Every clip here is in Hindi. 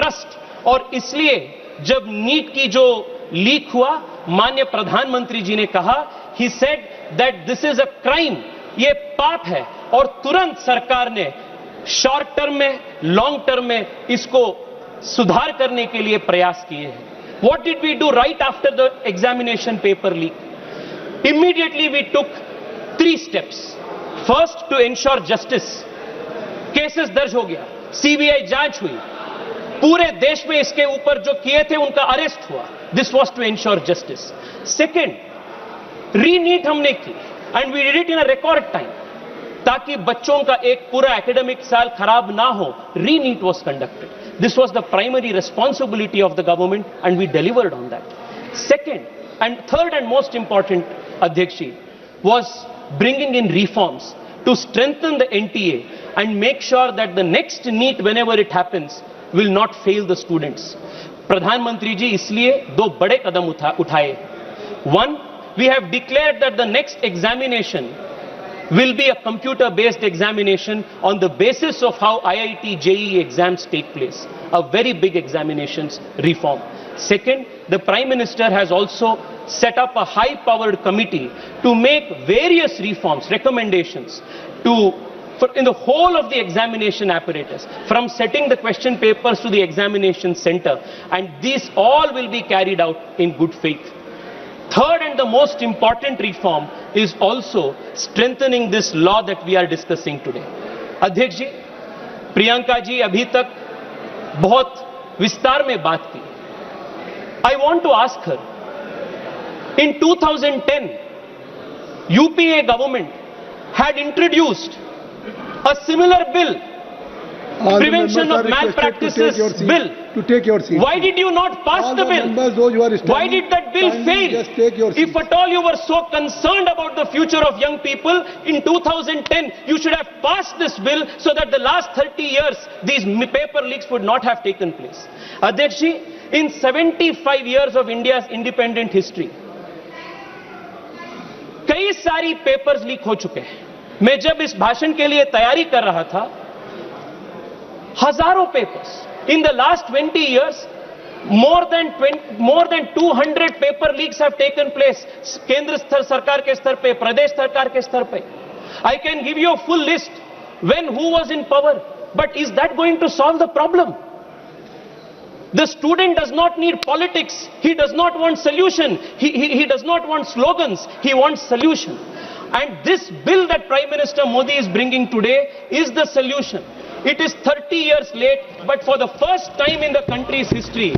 ट्रस्ट। और इसलिए जब नीट की जो लीक हुआ, माननीय प्रधानमंत्री जी ने कहा, he said that this is a crime, ये पाप है, और तुरंत सरकार ने शॉर्ट टर्म में, लॉन्ग टर्म में इसको सुधार करने के लिए प्रयास किए हैं। What did we do right after the examination paper leak? Immediately we took 3 steps. First, to ensure justice. Cases दर्ज हो गया, सीबीआई जांच हुई, पूरे देश में इसके ऊपर जो किए थे उनका अरेस्ट हुआ। This was to ensure justice. Second, re NEET हमने की, and we did it in a record time, ताकि बच्चों का एक पूरा एकेडमिक साल खराब ना हो। रीनीट was conducted. This was the primary responsibility of the government, and we delivered on that. Second and third and most important, Adhyakshi, was bringing in reforms to strengthen the NTA and make sure that the next NEET, whenever it happens, will not fail the students. Pradhan Mantri ji isliye do bade kadam uthaye. One, we have declared that the next examination will be a computer-based examination on the basis of how IIT JEE exams take place. A very big examinations reform. Second, the Prime Minister has also set up a high-powered committee to make various reforms, recommendations in the whole of the examination apparatus, from setting the question papers to the examination center, and these all will be carried out in good faith. Third and the most important reform is also strengthening this law that we are discussing today. अध्यक्ष जी, प्रियंका जी अभी तक बहुत विस्तार में बात की. I want to ask her, in 2010, UPA government had introduced a similar bill, Prevention of Malpractices Bill. To take your seat. Why did you not pass the bill? Why did that bill fail? Just take your seat. If at all you were so concerned about the future of young people, in 2010 you should have passed this bill so that the last 30 years these paper leaks would not have taken place. Adhyaksh ji, in 75 years of India's independent history, कई सारी पेपर्स लीक हो चुके हैं. मैं जब इस भाषण के लिए तैयारी कर रहा था, हजारों papers. In the last 20 years, more than 200 paper leaks have taken place. केंद्र स्तर सरकार के स्तर पे, प्रदेश सरकार के स्तर पे. I can give you a full list when who was in power. But is that going to solve the problem? The student does not need politics. He does not want solution. He does not want slogans. He wants solution. And this bill that Prime Minister Modi is bringing today is the solution. It is 30 years late, but for the first time in the country's history,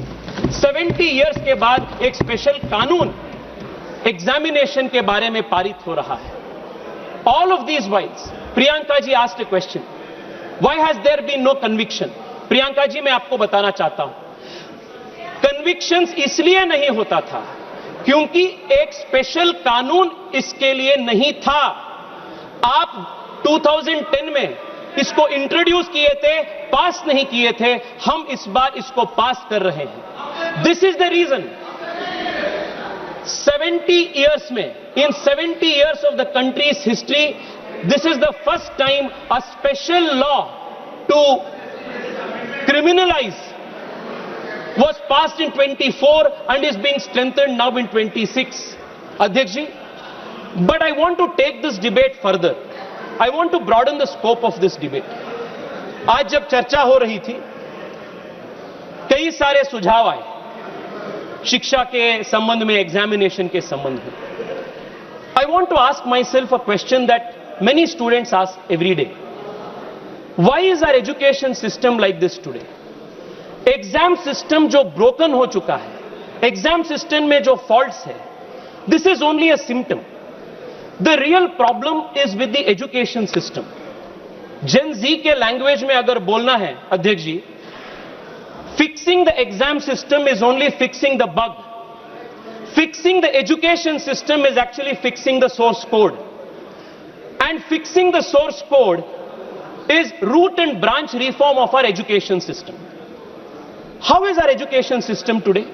70 years के बाद एक स्पेशल कानून एग्जामिनेशन के बारे में पारित हो रहा है. All of these whiles, Priyanka ji asked a question. Why has there been no conviction? Priyanka ji, मैं आपको बताना चाहता हूं. Convictions इसलिए नहीं होता था क्योंकि एक स्पेशल कानून इसके लिए नहीं था. आप 2010 में इसको इंट्रोड्यूस किए थे, पास नहीं किए थे. हम इस बार इसको पास कर रहे हैं. This is the reason. 70 years में, in 70 years of the country's history, this is the first time a special law to criminalize was passed in 24 and is being strengthened now in 26. Adhyaksh ji, but I want to take this debate further. I want to broaden the scope of this debate. आज जब चर्चा हो रही थी, कई सारे सुझाव आए शिक्षा के संबंध में, एग्जामिनेशन के संबंध में. I want to ask myself a question that many students ask every day. Why is our education system like this today? Exam system जो ब्रोकन हो चुका है, एग्जाम सिस्टम में जो फॉल्ट्स है, this is only a symptom. The real problem is with the education system. Gen Z के लैंग्वेज में अगर बोलना है अध्यक्ष जी, fixing the exam system is only fixing the bug. Fixing the education system is actually fixing the source code. And fixing the source code is root and branch reform of our education system. How is our education system today?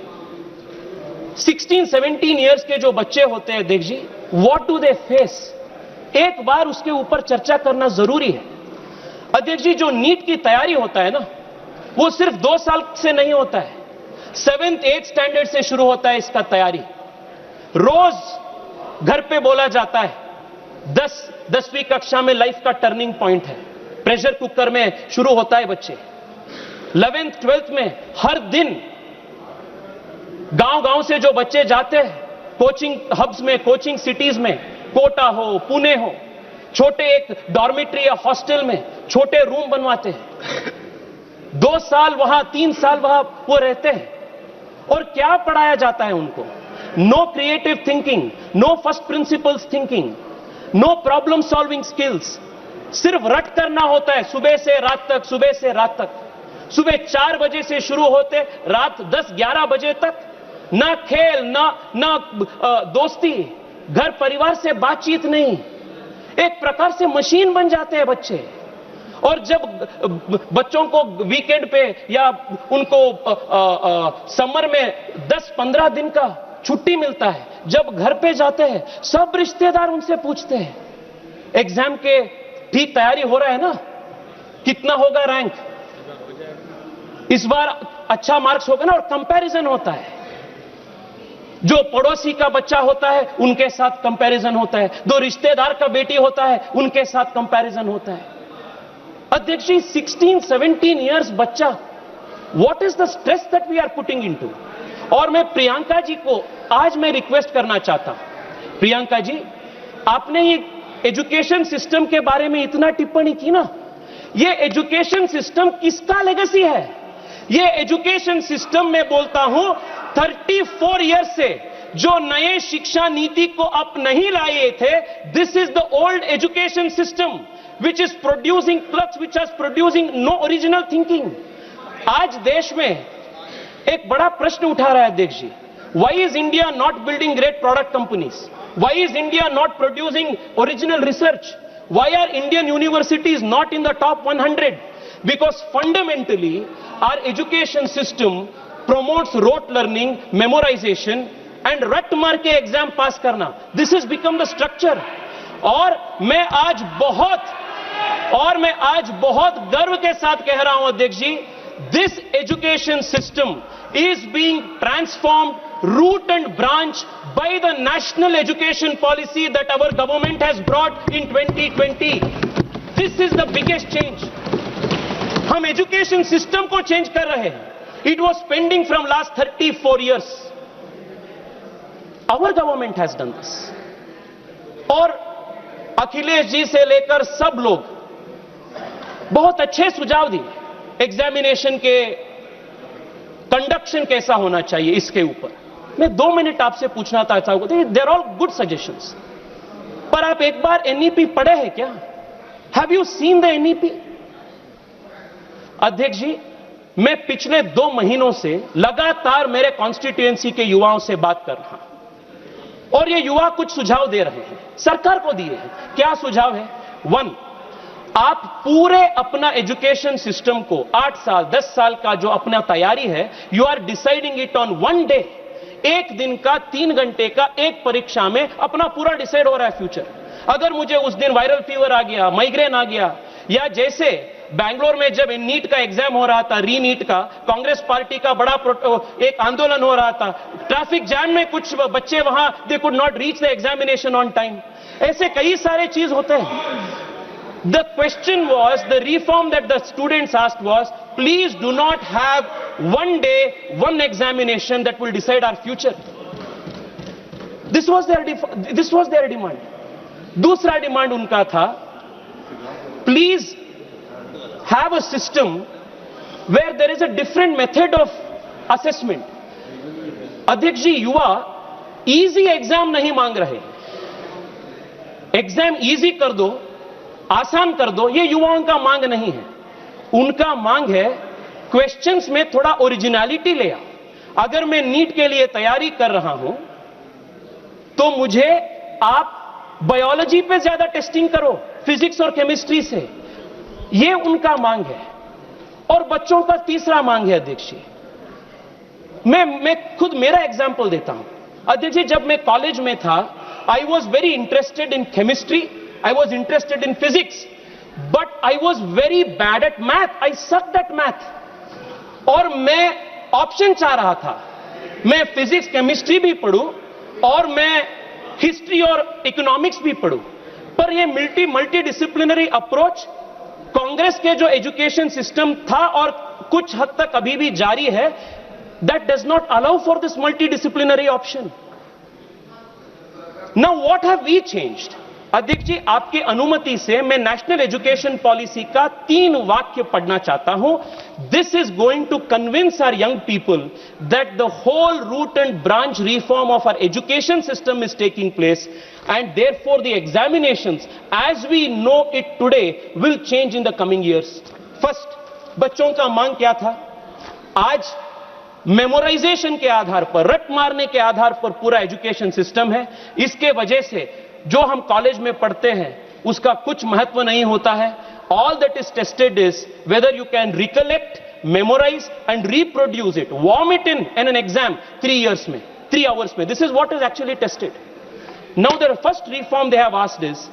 16-17 years के जो बच्चे होते हैं देख जी, what do they face? एक बार उसके ऊपर चर्चा करना जरूरी है. अध्यक्ष जी, जो नीट की तैयारी होता है ना, वो सिर्फ 2 साल से नहीं होता है, 7th 8th स्टैंडर्ड से शुरू होता है इसका तैयारी। रोज घर पे बोला जाता है 10वीं कक्षा में लाइफ का टर्निंग पॉइंट है, प्रेशर कुकर में शुरू होता है बच्चे। 11th 12th में हर दिन गांव-गांव से जो बच्चे जाते हैं कोचिंग हब्स में, कोचिंग सिटीज में, कोटा हो, पुणे हो, छोटे एक डॉर्मेट्री या हॉस्टल में छोटे रूम बनवाते हैं। 2 साल वहां, 3 साल वहां वो रहते हैं। और क्या पढ़ाया जाता है उनको? No creative thinking, no first principles thinking, no problem solving skills. सिर्फ रट करना होता है सुबह से रात तक, सुबह से रात तक। सुबह 4 बजे से शुरू होते रात 10-11 बजे तक। ना खेल, ना दोस्ती, घर परिवार से बातचीत नहीं। एक प्रकार से मशीन बन जाते हैं बच्चे। और जब बच्चों को वीकेंड पे या उनको समर में 10-15 दिन का छुट्टी मिलता है, जब घर पे जाते हैं सब रिश्तेदार उनसे पूछते हैं एग्जाम के ठीक तैयारी हो रहा है ना, कितना होगा रैंक, इस बार अच्छा मार्क्स होगा ना। और कंपैरिजन होता है, जो पड़ोसी का बच्चा होता है उनके साथ कंपैरिजन होता है, जो रिश्तेदार का बेटी होता है उनके साथ कंपैरिजन होता है। अध्यक्ष जी, 16-17 इयर्स बच्चा, what is the stress that we are putting into. और मैं प्रियंका जी को आज मैं रिक्वेस्ट करना चाहता हूं, प्रियंका जी, आपने ये एजुकेशन सिस्टम के बारे में इतना टिप्पणी की ना, ये एजुकेशन सिस्टम किसका लेगेसी है? ये एजुकेशन सिस्टम में बोलता हूं 34 ईयर्स से जो नए शिक्षा नीति को आप नहीं लाए थे, this is the old education system which is producing clerks, which is producing no original thinking. आज देश में एक बड़ा प्रश्न उठा रहा है अध्यक्ष जी, why is India not building great product companies? Why is India not producing original research? Why are Indian universities not in the top 100? Because fundamentally our education system promotes rote learning, memorization and रट मार के एग्जाम पास करना. This has become the structure. और मैं आज बहुत गर्व के साथ कह रहा हूं अध्यक्ष जी, this education system is being transformed root and branch by the national education policy that our government has brought in 2020. This is the biggest change. हम एजुकेशन सिस्टम को चेंज कर रहे हैं. It was pending from last 34 years. Our government has done this. और अखिलेश जी से लेकर सब लोग बहुत अच्छे सुझाव दिए एग्जामिनेशन के कंडक्शन कैसा होना चाहिए इसके ऊपर. मैं 2 मिनट आपसे पूछना चाहता हूं, देयर ऑल गुड सजेशंस, पर आप एक बार एनईपी पढ़े हैं क्या? Have you seen the NEP? अध्यक्ष जी, मैं पिछले 2 महीनों से लगातार मेरे कॉन्स्टिट्यूएंसी के युवाओं से बात कर रहा हूं और ये युवा कुछ सुझाव दे रहे हैं, सरकार को दिए हैं. क्या सुझाव है? 1, आप पूरे अपना एजुकेशन सिस्टम को 8 साल 10 साल का जो अपना तैयारी है, you are deciding it on 1 day. एक दिन का 3 घंटे का एक परीक्षा में अपना पूरा डिसाइड हो रहा है फ्यूचर. अगर मुझे उस दिन वायरल फीवर आ गया, माइग्रेन आ गया, या जैसे बैंगलोर में जब नीट का एग्जाम हो रहा था, रीनीट का, कांग्रेस पार्टी का बड़ा एक आंदोलन हो रहा था, ट्रैफिक जैम में कुछ बच्चे वहां they could not reach the examination on time. ऐसे कई सारे चीज होते हैं. The question was, the reform that the students asked was, please do not have 1 day, 1 examination that will decide our future. This was their demand. दूसरा डिमांड उनका था, please have a system where there is a different method of assessment. अध्यक्ष जी, युवा इजी एग्जाम नहीं मांग रहे. एग्जाम इजी कर दो, आसान कर दो, ये युवाओं का मांग नहीं है. उनका मांग है क्वेश्चंस में थोड़ा ओरिजिनलिटी ले आओ. अगर मैं नीट के लिए तैयारी कर रहा हूं तो मुझे आप बायोलॉजी पे ज्यादा टेस्टिंग करो, फिजिक्स और केमिस्ट्री से. ये उनका मांग है. और बच्चों का तीसरा मांग है अध्यक्ष जी, मैं खुद मेरा एग्जांपल देता हूं. अध्यक्ष जी, जब मैं कॉलेज में था, I was very interested in chemistry, I was interested in physics, but I was very bad at math. I sucked at math. और मैं ऑप्शन चाह रहा था, मैं फिजिक्स केमिस्ट्री भी पढ़ूं और मैं हिस्ट्री और इकोनॉमिक्स भी पढ़ूं, पर यह मल्टी डिसिप्लिनरी अप्रोच कांग्रेस के जो एजुकेशन सिस्टम था और कुछ हद तक अभी भी जारी है, that does not allow for this multi disciplinary option. Now what have we changed? अध्यक्ष जी, आपकी अनुमति से मैं नेशनल एजुकेशन पॉलिसी का 3 वाक्य पढ़ना चाहता हूं. This is going to convince our young people that the whole root and branch reform of our education system is taking place and therefore the examinations as we know it today will change in the coming years. First, बच्चों का मांग क्या था? आज मेमोराइजेशन के आधार पर, रट मारने के आधार पर पूरा एजुकेशन सिस्टम है. इसके वजह से जो हम कॉलेज में पढ़ते हैं उसका कुछ महत्व नहीं होता है. All that is tested is whether you can recollect, memorize and reproduce it, warm it in an exam 3 years में, 3 hours में. This is what is actually tested. Now the first reform they have asked is,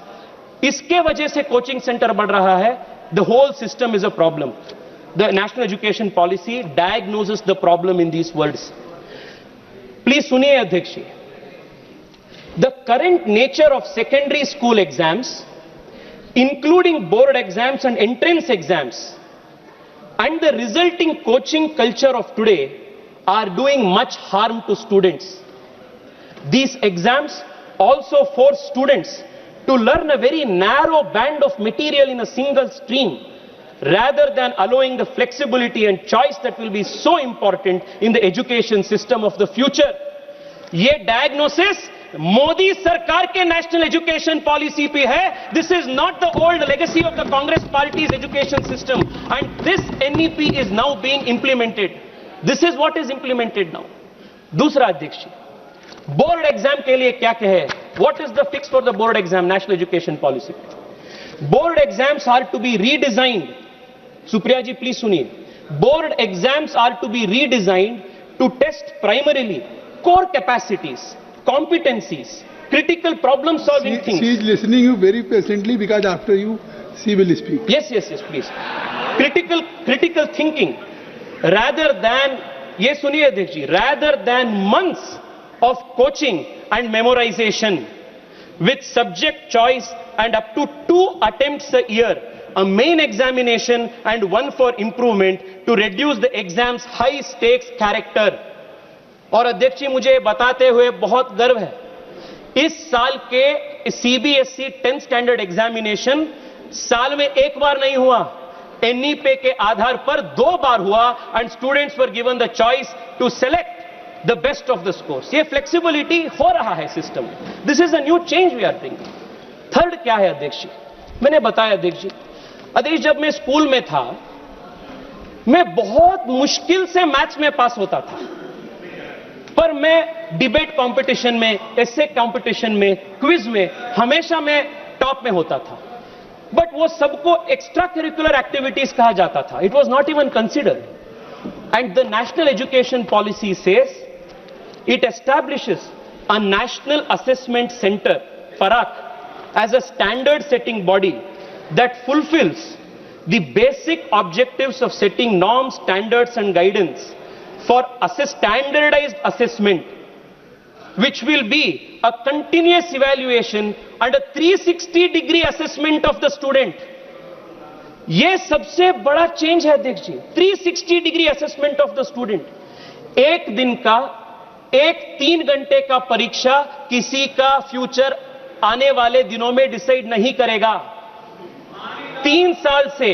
इसके वजह से कोचिंग सेंटर बढ़ रहा है. The whole system is a problem. The national education policy diagnoses the problem in these words. Please सुनिए अध्यक्ष जी. The current nature of secondary school exams, including board exams and entrance exams, and the resulting coaching culture of today are doing much harm to students. These exams also force students to learn a very narrow band of material in a single stream, rather than allowing the flexibility and choice that will be so important in the education system of the future. ये diagnosis मोदी सरकार के नेशनल एजुकेशन पॉलिसी पे है. This is not the old legacy of the Congress party's education system and this NEP is now being implemented. This is what is implemented now. दूसरा अध्यक्ष, बोर्ड एग्जाम के लिए क्या कहे? What is the fix for the board exam national education policy? Board exams are to be redesigned. Supriya ji please सुनिए. Board exams are to be redesigned to test primarily core capacities, competencies, critical problem solving things. She is listening you very patiently because after you she will speak. Yes, please. Critical thinking rather than, ये सुनिए अध्यक्ष जी, rather than months of coaching and memorization with subject choice and up to 2 attempts a year, a main examination and one for improvement to reduce the exam's high stakes character. और अध्यक्ष जी मुझे बताते हुए बहुत गर्व है, इस साल के सीबीएसई 10th स्टैंडर्ड एग्जामिनेशन साल में 1 बार नहीं हुआ, एनईपी के आधार पर 2 बार हुआ and students were given the choice to select the best of the scores. ये फ्लेक्सिबिलिटी हो रहा है सिस्टम में. This is a new change we are bringing. Third क्या है अध्यक्ष जी? मैंने बताया अध्यक्ष जी, जब मैं स्कूल में था मैं बहुत मुश्किल से मैथ्स में पास होता था, पर मैं डिबेट कंपटीशन में, एसे कंपटीशन में, क्विज में हमेशा मैं टॉप में होता था. बट वो सबको एक्स्ट्रा करिकुलर एक्टिविटीज कहा जाता था. It was not even considered. And the national education policy says it establishes a national assessment centre, PARAKH, as a standard setting body that fulfils the basic objectives of setting norms, standards and guidance for standardized assessment, which will be a continuous evaluation and a 360-degree assessment of the student. ये सबसे बड़ा चेंज है अध्यक्ष जी. 360-degree assessment of the student. एक दिन का, 3 घंटे का परीक्षा किसी का फ्यूचर आने वाले दिनों में डिसाइड नहीं करेगा. 3 साल से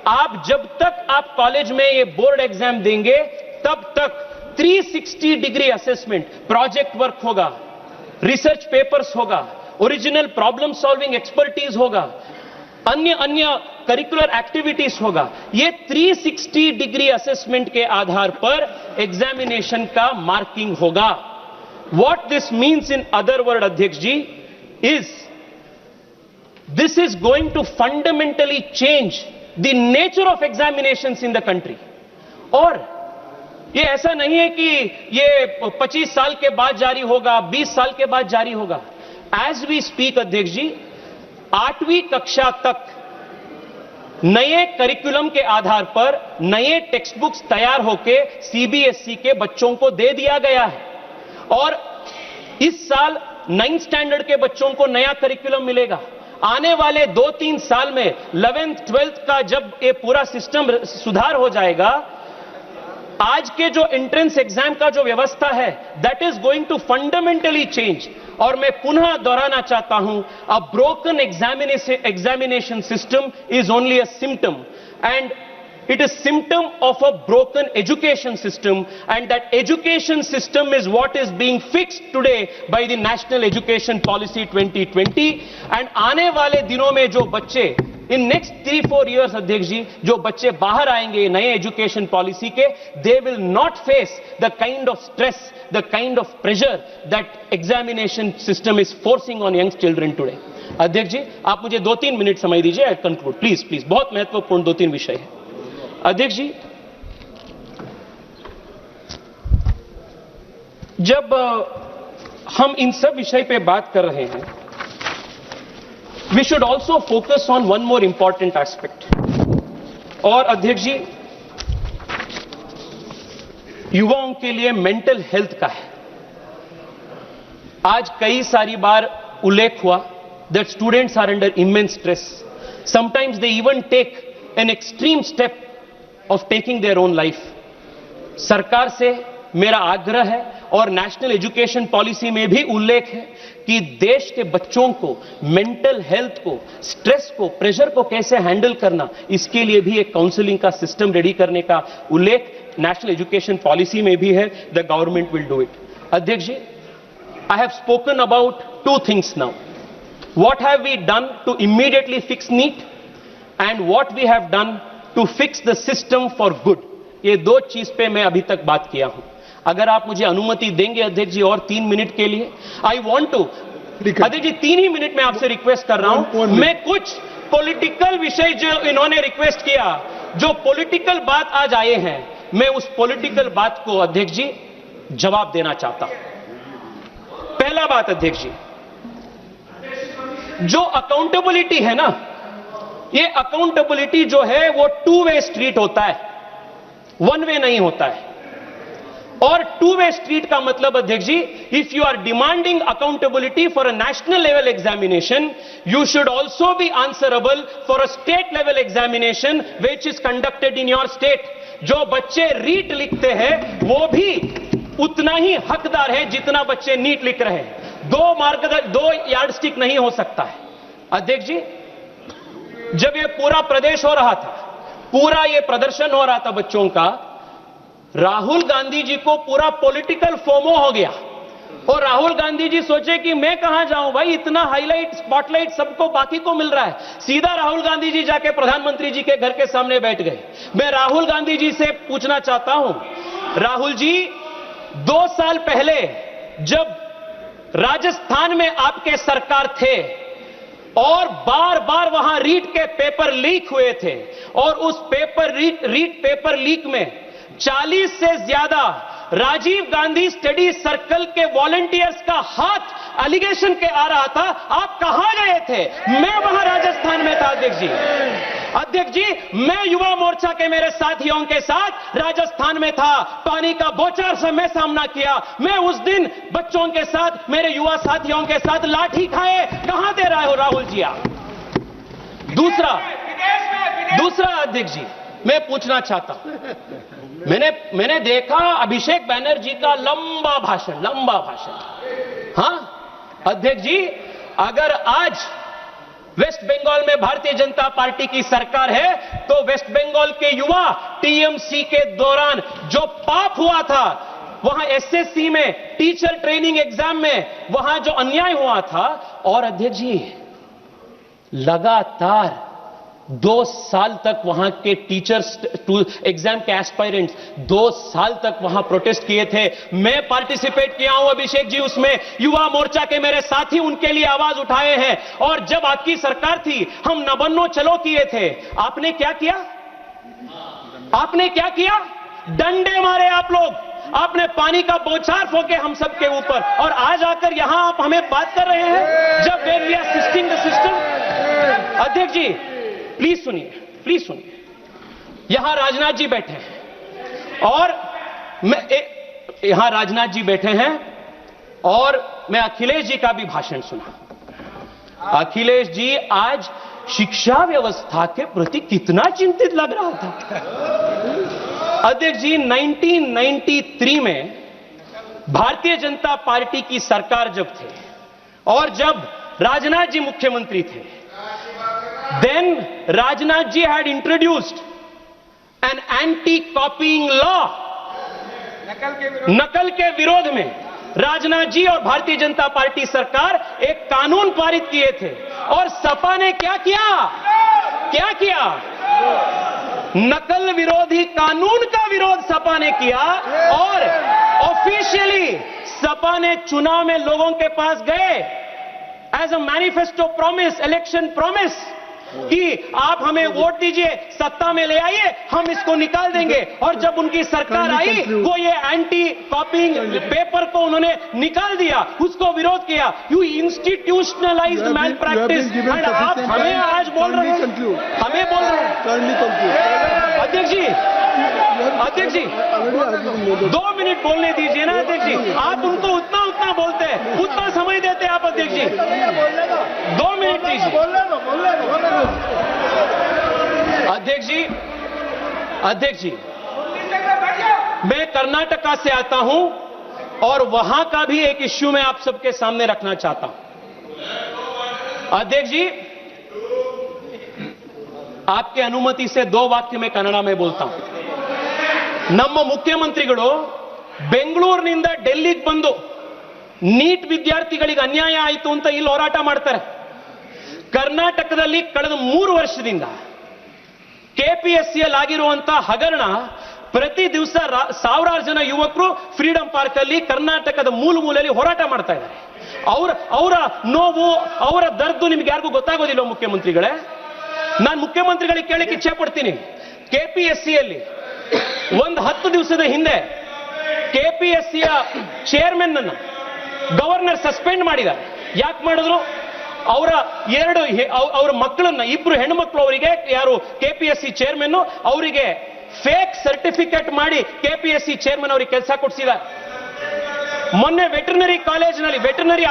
आप जब तक आप कॉलेज में ये बोर्ड एग्जाम देंगे तब तक 360-degree असेसमेंट, प्रोजेक्ट वर्क होगा, रिसर्च पेपर्स होगा, ओरिजिनल प्रॉब्लम सॉल्विंग एक्सपर्टीज होगा, अन्य करिकुलर एक्टिविटीज होगा. ये 360-degree असेसमेंट के आधार पर एग्जामिनेशन का मार्किंग होगा. What this means in other word अध्यक्ष जी is this is going to fundamentally change the nature of examinations in the country. और ये ऐसा नहीं है कि ये 25 साल के बाद जारी होगा, 20 साल के बाद जारी होगा. एज वी स्पीक अध्यक्ष जी, 8वीं कक्षा तक नए करिकुलम के आधार पर नए टेक्स्ट बुक्स तैयार होके सीबीएसई के बच्चों को दे दिया गया है और इस साल 9th स्टैंडर्ड के बच्चों को नया करिकुलम मिलेगा। आने वाले 2-3 साल में 11th 12th का जब ये पूरा सिस्टम सुधार हो जाएगा, आज के जो एंट्रेंस एग्जाम का जो व्यवस्था है that is going to fundamentally change. और मैं पुनः दोहराना चाहता हूं, a broken examination system is only a symptom and it is symptom of a broken education system, and that education system is what is being fixed today by the National Education Policy 2020। and आने वाले दिनों में जो बच्चे in next 3-4 years अध्यक्ष जी, जो बच्चे बाहर आएंगे नए एजुकेशन पॉलिसी के, they will not face the kind of stress, the kind of pressure that examination system is forcing on young children today। अध्यक्ष जी, आप मुझे 2-3 मिनट समय दीजिए, आई कंक्लूड प्लीज प्लीज। बहुत महत्वपूर्ण 2-3 विषय है अध्यक्ष जी। जब हम इन सब विषय पे बात कर रहे हैं, we should also focus on one more important aspect. और अध्यक्ष जी, युवाओं के लिए मेंटल हेल्थ का है। आज कई सारी बार उल्लेख हुआ that students are under immense stress, sometimes they even take an extreme step of taking their own life. सरकार से मेरा आग्रह है और नेशनल एजुकेशन पॉलिसी में भी उल्लेख है कि देश के बच्चों को मेंटल हेल्थ को, स्ट्रेस को, प्रेशर को कैसे हैंडल करना, इसके लिए भी एक काउंसलिंग का सिस्टम रेडी करने का उल्लेख नेशनल एजुकेशन पॉलिसी में भी है। The government will do it. अध्यक्ष जी, I have spoken about 2 things now. What have we done to immediately fix NEET and what we have done to fix the system for good. ये 2 चीज पे मैं अभी तक बात किया हूं। अगर आप मुझे अनुमति देंगे अध्यक्ष जी और 3 मिनट के लिए, आई वांट टू, अध्यक्ष जी 3 ही मिनट में आपसे रिक्वेस्ट कर रहा हूं। मैं कुछ पॉलिटिकल विषय जो इन्होंने रिक्वेस्ट किया, जो पॉलिटिकल बात आज आए हैं, मैं उस पॉलिटिकल बात को अध्यक्ष जी जवाब देना चाहता हूं। पहला बात अध्यक्ष जी, जो अकाउंटेबिलिटी है ना, ये अकाउंटेबिलिटी जो है वो 2-वे स्ट्रीट होता है, 1-वे नहीं होता है। और 2-वे स्ट्रीट का मतलब अध्यक्ष जी, if you are demanding accountability for a national level examination, you should also be answerable for a state level examination which is conducted in your state. जो बच्चे रीट लिखते हैं वो भी उतना ही हकदार है जितना बच्चे नीट लिख रहे हैं। 2 यार्डस्टिक नहीं हो सकता है। अध्यक्ष जी, जब ये पूरा प्रदेश हो रहा था, पूरा ये प्रदर्शन हो रहा था बच्चों का, राहुल गांधी जी को पूरा पॉलिटिकल फोमो हो गया और राहुल गांधी जी सोचे कि मैं कहां जाऊं भाई, इतना हाईलाइट स्पॉटलाइट सबको बाकी को मिल रहा है। सीधा राहुल गांधी जी जाके प्रधानमंत्री जी के घर के सामने बैठ गए। मैं राहुल गांधी जी से पूछना चाहता हूं, राहुल जी 2 साल पहले जब राजस्थान में आपके सरकार थे और बार बार वहां रीट के पेपर लीक हुए थे और उस रीट पेपर लीक में 40 से ज्यादा राजीव गांधी स्टडी सर्कल के वॉलंटियर्स का हाथ एलिगेशन के आ रहा था, आप कहां गए थे? मैं वहां राजस्थान में था अध्यक्ष जी। अध्यक्ष जी, मैं युवा मोर्चा के मेरे साथियों के साथ राजस्थान में था, पानी का बौछार से मैं सामना किया। मैं उस दिन बच्चों के साथ, मेरे युवा साथियों के साथ लाठी खाए कहां दे रहे हो राहुल जी आप? दूसरा अध्यक्ष जी, मैं पूछना चाहता हूं, मैंने देखा अभिषेक बैनर्जी का लंबा भाषण। हां अध्यक्ष जी, अगर आज वेस्ट बंगाल में भारतीय जनता पार्टी की सरकार है तो वेस्ट बंगाल के युवा टीएमसी के दौरान जो पाप हुआ था, वहां एसएससी में टीचर ट्रेनिंग एग्जाम में वहां जो अन्याय हुआ था, और अध्यक्ष जी लगातार 2 साल तक वहां के टीचर्स एग्जाम के एस्पायरेंट्स 2 साल तक वहां प्रोटेस्ट किए थे। मैं पार्टिसिपेट किया हूं अभिषेक जी उसमें, युवा मोर्चा के मेरे साथी उनके लिए आवाज उठाए हैं। और जब आपकी सरकार थी, हम नबन्नो चलो किए थे। आपने क्या किया? डंडे मारे आप लोग, आपने पानी का बौछार फोके हम सबके ऊपर, और आज आकर यहां आप हमें बात कर रहे हैं जब we are assisting the system. अध्यक्ष जी प्लीज सुनिए, प्लीज सुनिए। यहां राजनाथ जी बैठे हैं और यहां राजनाथ जी बैठे हैं और मैं अखिलेश जी का भी भाषण सुना। अखिलेश जी आज शिक्षा व्यवस्था के प्रति कितना चिंतित लग रहा था। अध्यक्ष जी, 1993 में भारतीय जनता पार्टी की सरकार जब थे और जब राजनाथ जी मुख्यमंत्री थे, then Rajnath ji had introduced an anti copying law. नकल के विरोध में राजनाथ जी और भारतीय जनता पार्टी सरकार एक कानून पारित किए थे और सपा ने क्या किया? नकल विरोधी कानून का विरोध सपा ने किया और ऑफिशियली सपा ने चुनाव में लोगों के पास गए as a manifesto promise, election promise कि आप हमें वोट दीजिए, सत्ता में ले आइए, हम इसको निकाल देंगे। और जब उनकी सरकार आई, वो ये एंटी कॉपीइंग पेपर को उन्होंने निकाल दिया, उसको विरोध किया। You institutionalized malpractice and आप हमें आज बोल रहे हैं, अध्यक्ष जी 2 मिनट बोलने दीजिए ना अध्यक्ष जी। आप उनको उतना बोलते हैं, उतना समय देते हैं आप अध्यक्ष जी। 2 मिनट दीजिए अध्यक्ष जी। मैं कर्नाटका से आता हूं और वहां का भी एक इश्यू मैं आप सबके सामने रखना चाहता हूं। अध्यक्ष जी, आपके अनुमति से 2 वाक्य में कन्नड़ में बोलता हूं। ನಮ್ಮ ಮುಖ್ಯಮಂತ್ರಿಗಳು ಬೆಂಗಳೂರಿನಿಂದ ಡೆಲ್ಲಿಗೆ ಬಂದು ನೀಟ್ ವಿದ್ಯಾರ್ಥಿಗಳಿಗೆ ಅನ್ಯಾಯ ಆಯಿತು ಅಂತ ಇಲ್ಲಿ ಹೋರಾಟ ಮಾಡ್ತಾರೆ. ಕರ್ನಾಟಕದಲ್ಲಿ ಕಳೆದ 3 ವರ್ಷದಿಂದ ಕೆಪಿಎಸ್ಸಿಯಲ್ಲಿ ಆಗಿರುವಂತಹ ಹಗರಣ, ಪ್ರತಿ ದಿವಸ ಸಾವಿರಾರು ಜನ ಯುವಕರು ಫ್ರೀಡಂ ಪಾರ್ಕ್ ಅಲ್ಲಿ ಕರ್ನಾಟಕದ ಮೂಲೆಯಲ್ಲಿ ಹೋರಾಟ ಮಾಡ್ತಾ ಇದ್ದಾರೆ. ಅವರ ನೋವು, ಅವರ ದರ್ದು ನಿಮ್ಗೆ ಯಾರಿಗೂ ಗೊತ್ತಾಗೋದಿಲ್ಲ ಮುಖ್ಯಮಂತ್ರಿಗಳೇ. ನಾನು ಮುಖ್ಯಮಂತ್ರಿಗಳಿಗೆ ಕೇಳಕ್ಕೆ ಇಚ್ಛೆ ಪಡ್ತೀನಿ, ಕೆಪಿಎಸ್ಸಿಯಲ್ಲಿ ಒಂದು 10 ದಿವಸದ ಹಿಂದೆ ಕೆಪಿಎಸ್ಸಿಯ ಚೇರ್ಮನ್ ಅನ್ನು ಗವರ್ನರ್ ಸಸ್ಪೆಂಡ್ ಮಾಡಿದ್ದಾರೆ. ಯಾಕೆ ಮಾಡಿದ್ರು? ಅವರ ಮಕ್ಕಳನ್ನ, 2 ಹೆಣ್ಣು ಮಕ್ಕಳು, ಅವರಿಗೆ ಯಾರು ಕೆಪಿಎಸ್ಸಿ ಚೇರ್ಮನ್ ಅವರಿಗೆ ಫೇಕ್ ಸರ್ಟಿಫಿಕೇಟ್ ಮಾಡಿ ಕೆಪಿಎಸ್ಸಿ ಚೇರ್ಮನ್ ಅವರಿಗೆ ಕೆಲಸ ಕೊಡಿಸಿದ್ದಾರೆ. ಮೊನ್ನೆ ವೆಟರ್ನರಿ ಕಾಲೇಜಿನಲ್ಲಿ ವೆಟರ್ನರಿ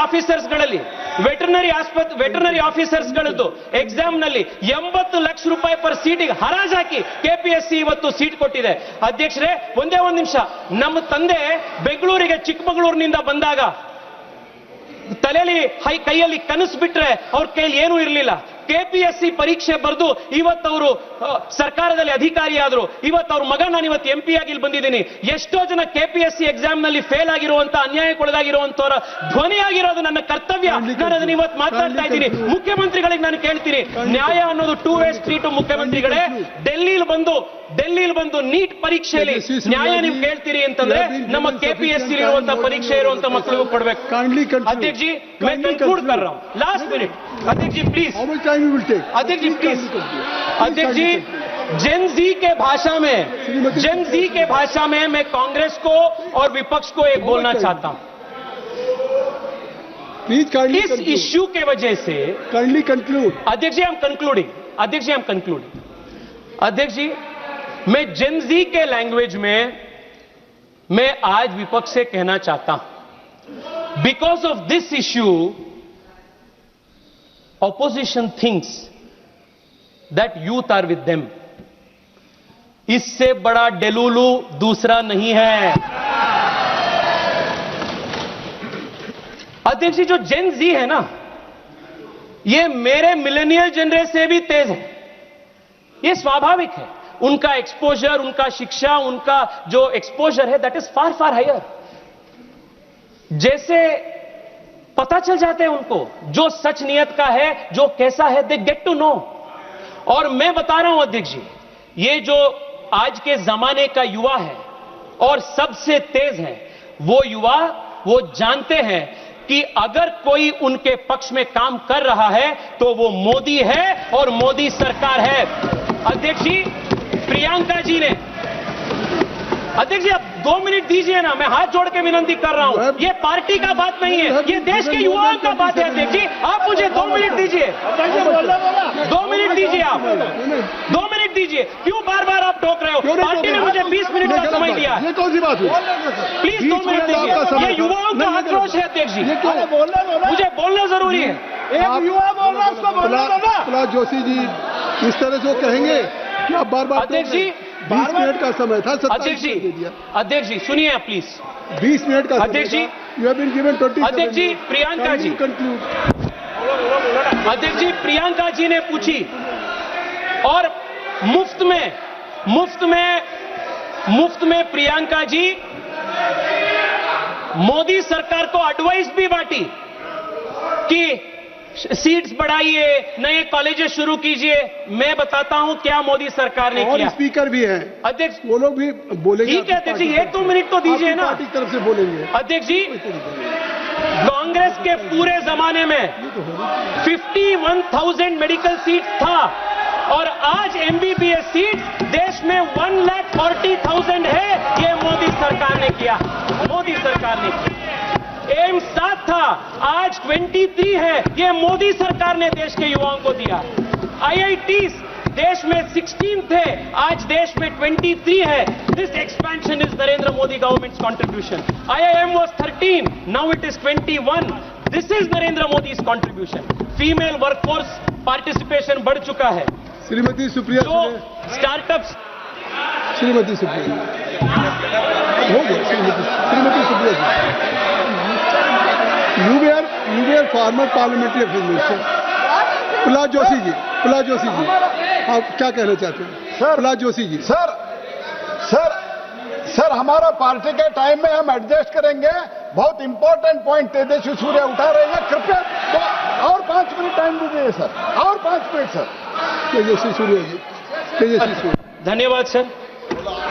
ಆಫೀಸರ್ಸ್ಗಳದ್ದು ಎಕ್ಸಾಮ್ ನಲ್ಲಿ 80 ಲಕ್ಷ ರೂಪಾಯಿ ಪರ್ ಸೀಟಿಗೆ ಹರಾಜಾಕಿ ಕೆಪಿಎಸ್ಸಿ ಇವತ್ತು ಸೀಟ್ ಕೊಟ್ಟಿದೆ. ಅಧ್ಯಕ್ಷರೇ, ಒಂದೇ ಒಂದು ನಿಮಿಷ. ನಮ್ಮ ತಂದೆ ಬೆಂಗಳೂರಿಗೆ ಚಿಕ್ಕಮಗಳೂರಿನಿಂದ ಬಂದಾಗ ತಲೆಯಲ್ಲಿ ಕೈಯಲ್ಲಿ ಕನಸು ಬಿಟ್ರೆ ಅವ್ರ ಕೈಯಲ್ಲಿ ಏನೂ ಇರಲಿಲ್ಲ. ಕೆಪಿಎಸ್ಸಿ ಪರೀಕ್ಷೆ ಬರೆದು ಇವತ್ತವರು ಸರ್ಕಾರದಲ್ಲಿ ಅಧಿಕಾರಿಯಾದರು. ಇವತ್ತು ಅವ್ರ ಮಗ, ನಾನು ಇವತ್ತು ಎಂಪಿ ಆಗಿ ಇಲ್ಲಿ ಬಂದಿದ್ದೀನಿ. ಎಷ್ಟೋ ಜನ ಕೆಪಿಎಸ್ಸಿ ಎಕ್ಸಾಮ್ ನಲ್ಲಿ ಫೇಲ್ ಆಗಿರುವಂತ, ಅನ್ಯಾಯಕ್ಕೊಳಗಾಗಿರುವಂತವರ ಧ್ವನಿಯಾಗಿರೋದು ನನ್ನ ಕರ್ತವ್ಯ. ನಾನು ಅದನ್ನ ಇವತ್ತು ಮಾತಾಡ್ತಾ ಇದ್ದೀನಿ. ಮುಖ್ಯಮಂತ್ರಿಗಳಿಗೆ ನಾನು ಕೇಳ್ತೀನಿ, ನ್ಯಾಯ ಅನ್ನೋದು 2 ವೇ ಸ್ಟ್ರೀಟ್. ಮುಖ್ಯಮಂತ್ರಿಗಳೇ, ಡೆಲ್ಲಿಲಿ ಬಂದು ನೀಟ್ ಪರೀಕ್ಷೆಯಲ್ಲಿ ನ್ಯಾಯ ನೀವು ಕೇಳ್ತೀರಿ ಅಂತಂದ್ರೆ ನಮ್ಮ ಕೆಪಿಎಸ್ಸಿ ಇರುವಂತಹ ಪರೀಕ್ಷೆ ಇರುವಂತ ಮಕ್ಕಳಿಗೂ ಕೊಡ್ಬೇಕು. अध्यक्ष जी, मैं कंक्लूड कर रहा हूं, लास्ट मिनट। अध्यक्ष जी प्लीज, अध्यक्ष जी प्लीज। अध्यक्ष जी, जेन जी के भाषा में मैं कांग्रेस को और विपक्ष को एक बोलना चाहता हूं। इस इश्यू के वजह से अध्यक्ष जी, आई एम कंक्लूडिंग। अध्यक्ष जी, मैं जेन जी के लैंग्वेज में मैं आज विपक्ष से कहना चाहता हूं, because of this issue opposition thinks that youth are with them. इससे बड़ा डेलुलू दूसरा नहीं है। अध्यक्ष जी, जो जेन जी है ना, ये मेरे मिलेनियल जनरेशन से भी तेज है। ये स्वाभाविक है। उनका एक्सपोजर, उनका शिक्षा, उनका जो एक्सपोजर है, दैट इज फार हायर। जैसे पता चल जाते हैं उनको जो सच नियत का है, जो कैसा है, दे गेट टू नो। और मैं बता रहा हूं अध्यक्ष जी, ये जो आज के जमाने का युवा है और सबसे तेज है, वो युवा वो जानते हैं कि अगर कोई उनके पक्ष में काम कर रहा है तो वो मोदी है और मोदी सरकार है। अध्यक्ष जी, प्रियंका जी ने, अध्यक्ष जी आप 2 मिनट दीजिए ना, मैं हाथ जोड़ के विनती कर रहा हूं। ये पार्टी का बात नहीं है, ये देश के युवाओं का बात है। अध्यक्ष जी, आप मुझे 2 मिनट दीजिए, 2 मिनट दीजिए, आप 2 मिनट मिनट दीजिए, क्यों बार बार आप टोक रहे हो? पार्टी ने मुझे 20 मिनट का समय दिया है, ये कौन सी बात हुई? प्लीज 2 मिनट दीजिए। ये युवाओं का आक्रोश है अध्यक्ष जी, मुझे बोलना जरूरी है। एक युवा बोल रहा, उसको बोलना दो ना। प्रहलाद जोशी जी इस तरह से कहेंगे कि आप बार बार अध्यक्ष जी 20 मिनट का समय था, 27 अध्यक्ष दे दिया। अध्यक्ष जी सुनिए प्लीज। 20 मिनट का अध्यक्ष जी, यू हैव बीन गिवन 27 अध्यक्ष जी, प्रियंका जी, कंक्लूड। अध्यक्ष जी, प्रियंका जी ने पूछी और मुफ्त में प्रियंका जी मोदी सरकार को एडवाइस भी बांटी कि सीट्स बढ़ाइए, नए कॉलेजेस शुरू कीजिए। मैं बताता हूं क्या मोदी सरकार ने किया। और स्पीकर भी हैं अध्यक्ष, वो लोग भी बोलेंगे। ठीक है अध्यक्ष जी, 1-2 मिनट तो दीजिए ना। पार्टी की तरफ से बोलेंगे। अध्यक्ष जी, कांग्रेस के पूरे जमाने में 51,000 मेडिकल सीट था और आज MBBS सीट देश में 1,40,000 है। ये मोदी सरकार ने किया, मोदी सरकार ने किया। एम्स 7 था, आज 23 है। ये मोदी सरकार ने देश के युवाओं को दिया। IITs देश में 16 थे, आज देश में 23 है। This expansion is Narendra Modi governments contribution. IIM was 13, now it is 21. This is Narendra Modi contribution. Female workforce participation बढ़ चुका है। श्रीमती सुप्रिया, जो स्टार्टअप्स, श्रीमती सुप्रिया हो गया। Shrimati Supriya ji, you were former parliamentary affair minister. Prahlad Joshi ji, आप क्या कहना चाहते हैं? सर, प्रहलाद जोशी जी। सर हमारा पार्टी के टाइम में हम एडजस्ट करेंगे। बहुत इंपॉर्टेंट पॉइंट तेजस्वी सूर्या उठा रहे हैं, कृपया तो और 5 मिनट टाइम दीजिए सर, और 5 मिनट सर। तेजस्वी सूर्या जी, धन्यवाद सर।